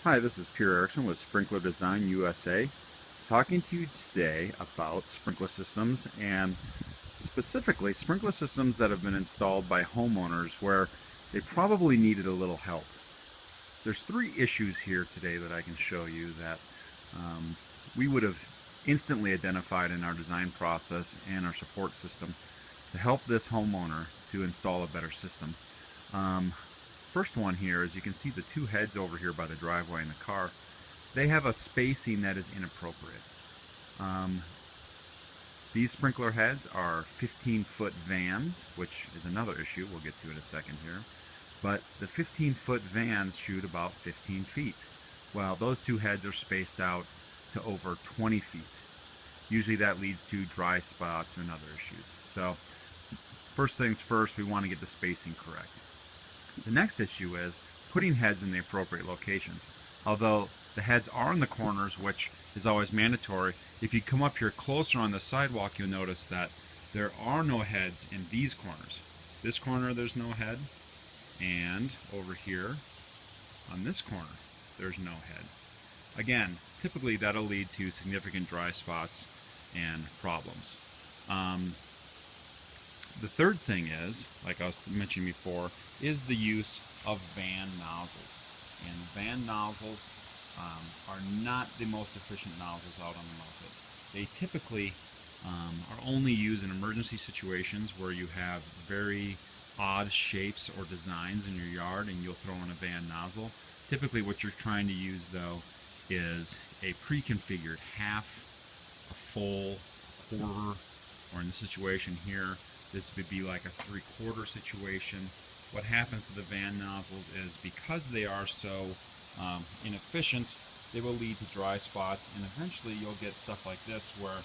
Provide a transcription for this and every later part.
Hi, this is Pierre Erickson with Sprinkler Design USA, talking to you today about sprinkler systems and specifically sprinkler systems that have been installed by homeowners where they probably needed a little help. There's three issues here today that I can show you that we would have instantly identified in our design process and our support system to help this homeowner to install a better system. First one here is you can see the two heads over here by the driveway in the car. They have a spacing that is inappropriate. Um, these sprinkler heads are 15-foot vans, which is another issue we'll get to in a second here. But the 15-foot vans shoot about 15 feet, while those two heads are spaced out to over 20 feet. Usually that leads to dry spots and other issues. So first things first, we want to get the spacing correct. The next issue is putting heads in the appropriate locations. Although the heads are in the corners, which is always mandatory, if you come up here closer on the sidewalk, you'll notice that there are no heads in these corners. This corner, there's no head, and over here on this corner, there's no head. Again, typically that'll lead to significant dry spots and problems. The third thing is, like I was mentioning before, is the use of van nozzles. And van nozzles are not the most efficient nozzles out on the market. They typically are only used in emergency situations where you have very odd shapes or designs in your yard and you'll throw in a van nozzle. Typically what you're trying to use though is a pre-configured half, a full, quarter, or in the situation here, this would be like a 3/4 situation. What happens to the van nozzles is because they are so inefficient, they will lead to dry spots, and eventually you'll get stuff like this where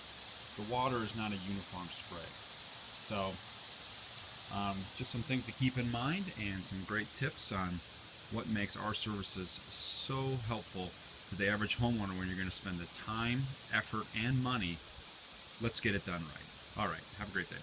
the water is not a uniform spray. So just some things to keep in mind and some great tips on what makes our services so helpful to the average homeowner when you're going to spend the time, effort, and money. Let's get it done right. All right, have a great day.